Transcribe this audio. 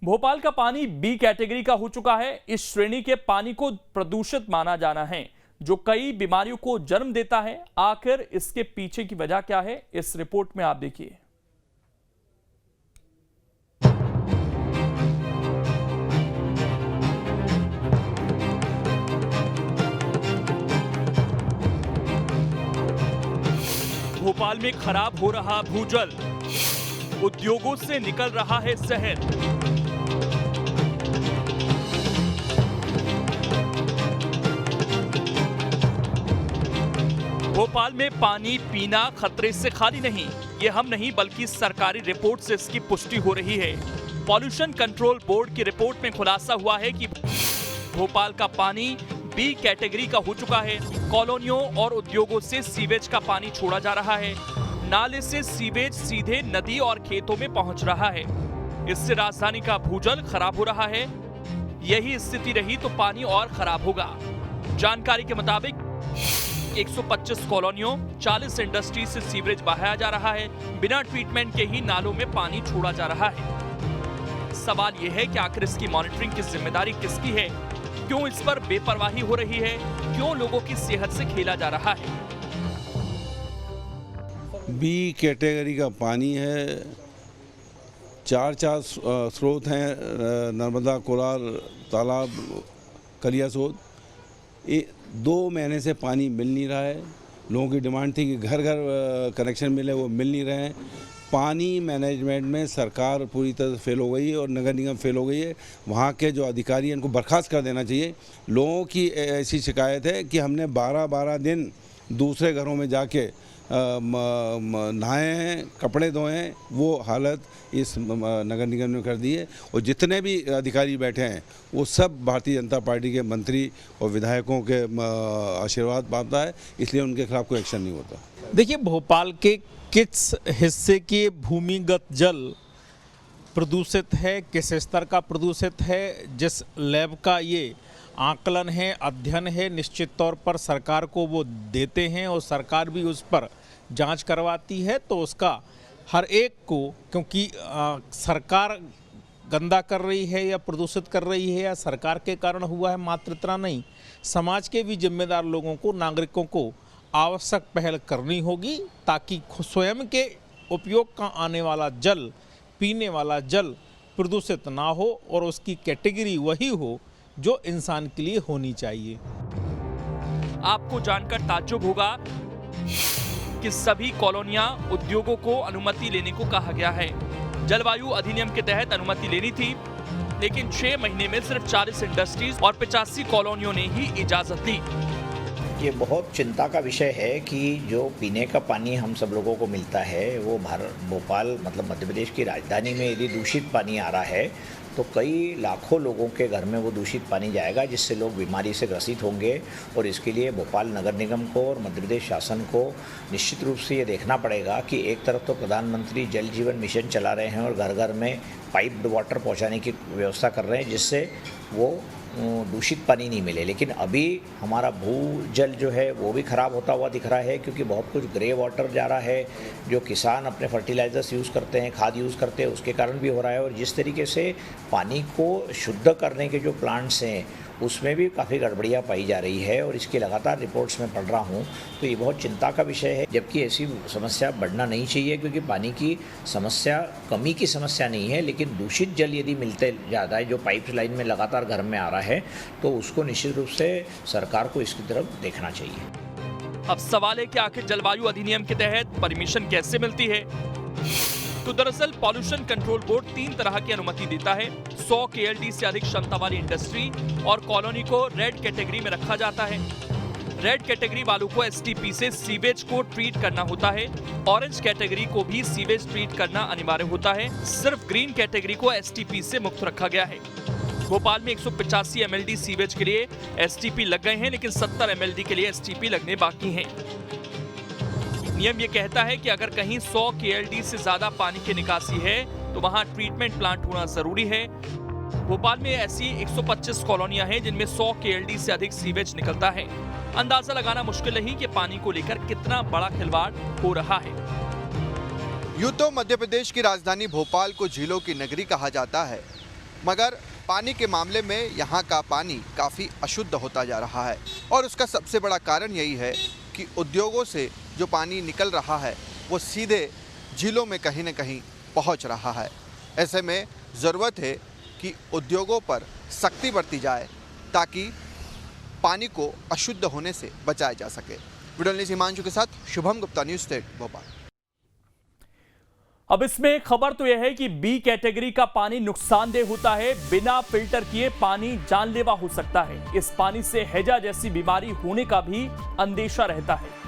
भोपाल का पानी B category का हो चुका है। इस श्रेणी के पानी को प्रदूषित माना जाना है, जो कई बीमारियों को जन्म देता है। आखिर इसके पीछे की वजह क्या है, इस रिपोर्ट में आप देखिए। भोपाल में खराब हो रहा भूजल, उद्योगों से निकल रहा है शहर। भोपाल में पानी पीना खतरे से खाली नहीं, ये हम नहीं बल्कि सरकारी रिपोर्ट से इसकी पुष्टि हो रही है। पॉल्यूशन कंट्रोल बोर्ड की रिपोर्ट में खुलासा हुआ है कि भोपाल का पानी बी कैटेगरी का हो चुका है। कॉलोनियों और उद्योगों से सीवेज का पानी छोड़ा जा रहा है। नाले से सीवेज सीधे नदी और खेतों में पहुंच रहा है। इससे राजधानी का भूजल खराब हो रहा है। यही स्थिति रही तो पानी और खराब होगा। जानकारी के मुताबिक 125 कॉलोनियों 40 इंडस्ट्री से सीवरेज बहाया जा रहा है। बिना ट्रीटमेंट के ही नालों में पानी छोड़ा जा रहा है। सवाल यह है कि आखिर इसकी मॉनिटरिंग की जिम्मेदारी किसकी है? क्यों इस पर बेपरवाही हो रही है? क्यों लोगों की सेहत से खेला जा रहा है? बी कैटेगरी का पानी है। चार स्रोत हैं, नर्मदा, कोलार, तालाब, कलियासोत। 2 महीने से पानी मिल नहीं रहा है। लोगों की डिमांड थी कि घर घर कनेक्शन मिले, वो मिल नहीं रहे हैं। पानी मैनेजमेंट में सरकार पूरी तरह से फेल हो गई है और नगर निगम फेल हो गई है। वहाँ के जो अधिकारी हैं इनको बर्खास्त कर देना चाहिए। लोगों की ऐसी शिकायत है कि हमने 12-12 दिन दूसरे घरों में जाके नहाए हैं, कपड़े धोए हैं, वो हालत इस नगर निगम ने कर दी है। और जितने भी अधिकारी बैठे हैं वो सब भारतीय जनता पार्टी के मंत्री और विधायकों के आशीर्वाद पाता है, इसलिए उनके खिलाफ कोई एक्शन नहीं होता। देखिए, भोपाल के किस हिस्से के भूमिगत जल प्रदूषित है, किस स्तर का प्रदूषित है, जिस लैब का ये आकलन है, अध्ययन है, निश्चित तौर पर सरकार को वो देते हैं और सरकार भी उस पर जांच करवाती है। तो उसका हर एक को, क्योंकि सरकार गंदा कर रही है या प्रदूषित कर रही है या सरकार के कारण हुआ है, मात्र इतना नहीं, समाज के भी जिम्मेदार लोगों को, नागरिकों को आवश्यक पहल करनी होगी ताकि स्वयं के उपयोग का आने वाला जल, पीने वाला जल प्रदूषित ना हो और उसकी कैटेगरी वही हो जो इंसान के लिए होनी चाहिए। आपको जानकर ताज्जुब होगा कि सभी कॉलोनियां, उद्योगों को अनुमति लेने को कहा गया है। जलवायु अधिनियम के तहत अनुमति लेनी थी, लेकिन 6 महीने में सिर्फ 40 इंडस्ट्रीज और 85 कॉलोनियों ने ही इजाजत दी। ये बहुत चिंता का विषय है कि जो पीने का पानी हम सब लोगों को मिलता है वो भोपाल मतलब मध्य प्रदेश की राजधानी में यदि दूषित पानी आ रहा है तो कई लाखों लोगों के घर में वो दूषित पानी जाएगा, जिससे लोग बीमारी से ग्रसित होंगे। और इसके लिए भोपाल नगर निगम को और मध्य प्रदेश शासन को निश्चित रूप से ये देखना पड़ेगा कि एक तरफ तो प्रधानमंत्री जल जीवन मिशन चला रहे हैं और घर घर में पाइप्ड वाटर पहुँचाने की व्यवस्था कर रहे हैं, जिससे वो दूषित पानी नहीं मिले। लेकिन अभी हमारा भूजल जो है वो भी ख़राब होता हुआ दिख रहा है, क्योंकि बहुत कुछ ग्रे वाटर जा रहा है जो किसान अपने फर्टिलाइजर्स यूज़ करते हैं, खाद यूज़ करते हैं, उसके कारण भी हो रहा है। और जिस तरीके से पानी को शुद्ध करने के जो प्लांट्स हैं उसमें भी काफ़ी गड़बड़ियाँ पाई जा रही है और इसकी लगातार रिपोर्ट्स में पढ़ रहा हूँ, तो ये बहुत चिंता का विषय है। जबकि ऐसी समस्या बढ़ना नहीं चाहिए, क्योंकि पानी की समस्या कमी की समस्या नहीं है, लेकिन दूषित जल यदि मिलते ज़्यादा है जो पाइप लाइन में लगातार घर में आ रहा है, तो उसको निश्चित रूप से सरकार को इसकी तरफ देखना चाहिए। अब सवाल है कि आखिर जलवायु अधिनियम के तहत परमिशन कैसे मिलती है? तो दरअसल पॉल्यूशन कंट्रोल बोर्ड 3 तरह की अनुमति देता है। 100 KLD से अधिक क्षमता वाली इंडस्ट्री और कॉलोनी को रेड कैटेगरी में रखा जाता है। रेड कैटेगरी वालों को STP से सीवेज को ट्रीट करना होता है। ऑरेंज कैटेगरी को भी सीवेज ट्रीट करना अनिवार्य होता है। सिर्फ ग्रीन कैटेगरी को STP से मुक्त रखा गया है। भोपाल में 185 MLD सीवेज के लिए STP लग गए हैं, लेकिन 70 MLD के लिए STP लगने बाकी हैं। नियम ये कहता है कि अगर कहीं 100 KLD से ज्यादा पानी की निकासी है तो वहां ट्रीटमेंट प्लांट होना जरूरी है। भोपाल में ऐसी 125 कॉलोनियां हैं जिनमें 100 KLD से अधिक सीवेज निकलता है। अंदाजा लगाना मुश्किल नहीं कि पानी को लेकर कितना बड़ा खिलवाड़ हो रहा है। यूं तो मध्य प्रदेश की राजधानी भोपाल को झीलों की नगरी कहा जाता है, मगर पानी के मामले में यहाँ का पानी काफ़ी अशुद्ध होता जा रहा है और उसका सबसे बड़ा कारण यही है कि उद्योगों से जो पानी निकल रहा है वो सीधे झीलों में कहीं न कहीं पहुँच रहा है। ऐसे में ज़रूरत है कि उद्योगों पर सख्ती बरती जाए ताकि पानी को अशुद्ध होने से बचाया जा सके। वीडियो जर्नलिस्ट हिमांशु के साथ शुभम गुप्ता, न्यूज़ स्टेट भोपाल। अब इसमें खबर तो यह है कि बी कैटेगरी का पानी नुकसानदेह होता है, बिना फिल्टर किए पानी जानलेवा हो सकता है। इस पानी से हैजा जैसी बीमारी होने का भी अंदेशा रहता है।